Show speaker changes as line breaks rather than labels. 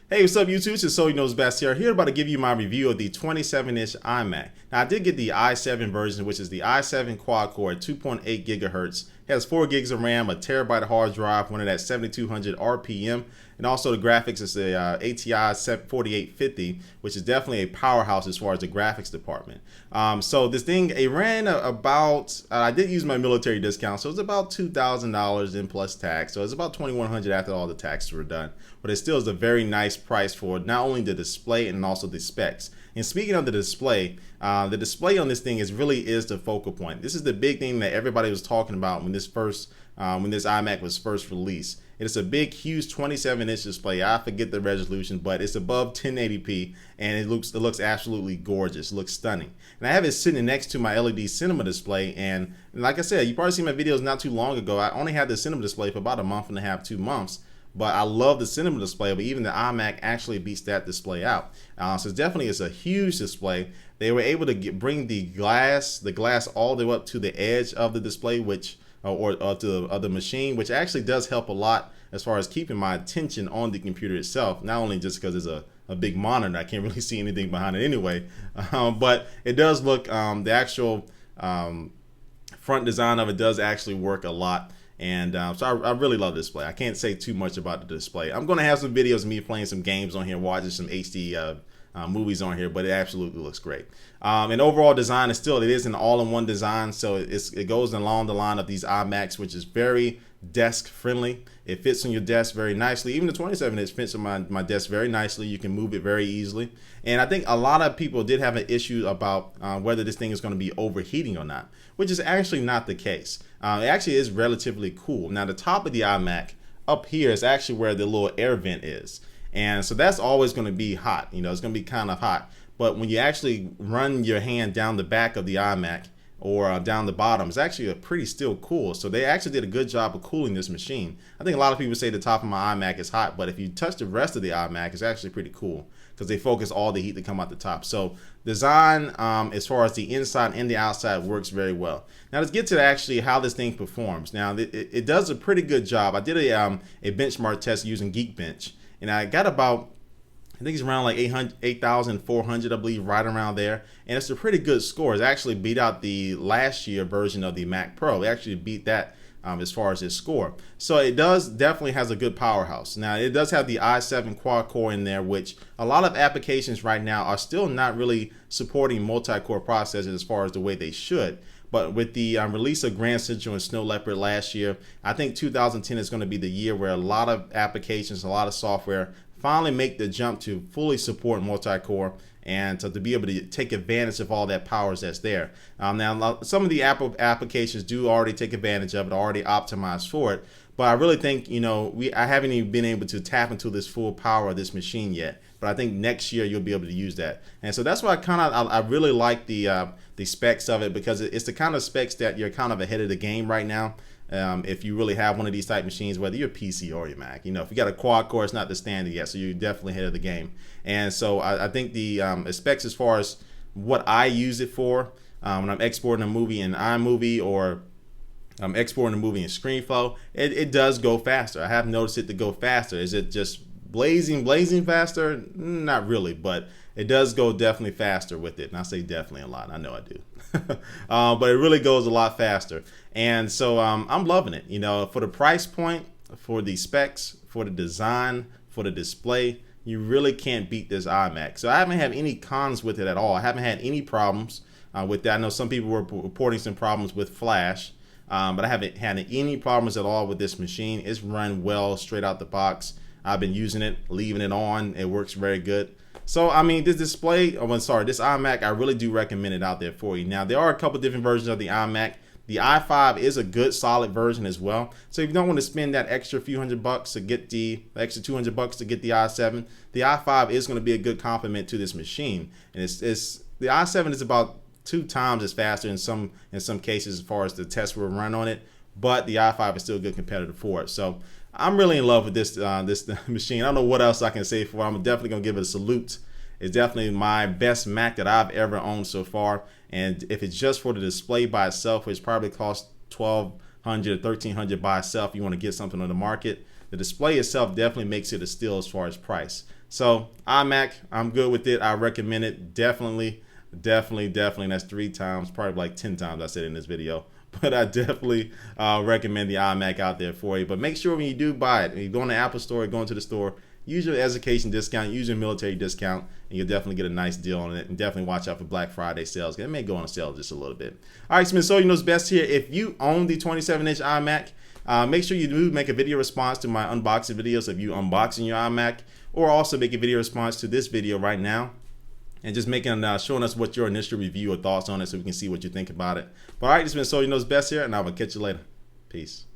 Hey, what's up, YouTube? It's So You Know's Best here. Here about to give you my review of the 27-inch iMac. Now, I did get the i7 version, which is the i7 quad-core at 2.8 gigahertz. It has 4 gigs of RAM, a terabyte hard drive, running at 7,200 RPM, and also the graphics is the ATI 4850, which is definitely a powerhouse as far as the graphics department. So this thing, it ran about, I did use my military discount, so it's about $2,000 in plus tax. So it's about $2,100 after all the taxes were done. But it still is a very nice price for not only the display and also the specs. And speaking of the display on this thing is the focal point. This is the big thing that everybody was talking about when this iMac was first released. It's a big, huge 27-inch display. I forget the resolution, but it's above 1080p, and it looks absolutely gorgeous. It looks stunning. And I have it sitting next to my LED cinema display, and like I said, you probably seen my videos not too long ago. I only had the cinema display for about a month and a half, 2 months. But I love the cinema display, but even the iMac actually beats that display out. So definitely it's a huge display. They were able to bring the glass all the way up to the edge of the display, which or to the machine, which actually does help a lot as far as keeping my attention on the computer itself. Not only just because it's a big monitor, I can't really see anything behind it anyway, but it does look, the actual front design of it does actually work a lot. And so I really love the display. I can't say too much about the display. I'm going to have some videos of me playing some games on here, watching some HD movies on here, but it absolutely looks great. And overall design is it is an all-in-one design, so it goes along the line of these iMacs, which is very desk friendly. It fits on your desk very nicely. Even the 27-inch fits on my desk very nicely. You can move it very easily. And I think a lot of people did have an issue about whether this thing is going to be overheating or not, which is actually not the case. It actually is relatively cool. Now, the top of the iMac up here is actually where the little air vent is. And so that's always going to be hot. You know, it's going to be kind of hot. But when you actually run your hand down the back of the iMac or down the bottom, it's actually pretty still cool. So they actually did a good job of cooling this machine. I think a lot of people say the top of my iMac is hot, but if you touch the rest of the iMac, it's actually pretty cool because they focus all the heat to come out the top. So design, as far as the inside and the outside, works very well. Now let's get to actually how this thing performs. Now it does a pretty good job. I did a benchmark test using Geekbench, and I got about, I think it's around like 8,400, I believe, right around there. And it's a pretty good score. It's actually beat out the last year version of the Mac Pro. It actually beat that as far as its score. So it definitely has a good powerhouse. Now it does have the i7 quad core in there, which a lot of applications right now are still not really supporting multi-core processors as far as the way they should. But with the release of Grand Central and Snow Leopard last year, I think 2010 is going to be the year where a lot of applications, a lot of software finally make the jump to fully support multi-core and to be able to take advantage of all that powers that's there. Now, some of the Apple applications do already take advantage of it, already optimized for it. But I really think, you know, I haven't even been able to tap into this full power of this machine yet. But I think next year you'll be able to use that. And so that's why I really like the specs of it, because it's the kind of specs that you're kind of ahead of the game right now. If you really have one of these type machines, whether you're PC or your Mac, you know, if you got a quad core, it's not the standard yet, so you're definitely ahead of the game. And so I think the specs, as far as what I use it for, when I'm exporting a movie in iMovie or I'm exporting a movie in ScreenFlow, it does go faster. I have noticed it to go faster. Is it just blazing faster? Not really, but it does go definitely faster with it. And I say definitely a lot. I know I do. But it really goes a lot faster. And so I'm loving it. You know, for the price point, for the specs, for the design, for the display, you really can't beat this iMac. So I haven't had any cons with it at all. I haven't had any problems with that. I know some people were reporting some problems with Flash, but I haven't had any problems at all with this machine. It's run well straight out the box. I've been using it, leaving it on. It works very good. So, I mean, this iMac, I really do recommend it out there for you. Now, there are a couple different versions of the iMac. The i5 is a good solid version as well. So if you don't want to spend that extra few $100 to get the extra $200 to get the i7, the i5 is going to be a good complement to this machine. And the i7 is about 2 times as faster in some cases as far as the tests were run on it, but the i5 is still a good competitor for it. So I'm really in love with this machine. I don't know what else I can say for it. I'm definitely gonna give it a salute. It's definitely my best Mac that I've ever owned so far. And if it's just for the display by itself, which probably costs $1,200 or $1,300 by itself, you want to get something on the market. the display itself definitely makes it a steal as far as price. So iMac, I'm good with it. I recommend it. Definitely. And that's 3 times, probably like 10 times I said in this video. But I definitely recommend the iMac out there for you. But make sure when you do buy it, when you go in the Apple Store, go into the store, use your education discount, use your military discount, and you'll definitely get a nice deal on it. And definitely watch out for Black Friday sales. It may go on sale just a little bit. All right, so you know what's best here. If you own the 27-inch iMac, make sure you do make a video response to my unboxing videos if you unboxing your iMac, or also make a video response to this video right now, and just showing us what your initial review or thoughts on it so we can see what you think about it. But all right, this has been So You Know What's Best here, and I will catch you later. Peace.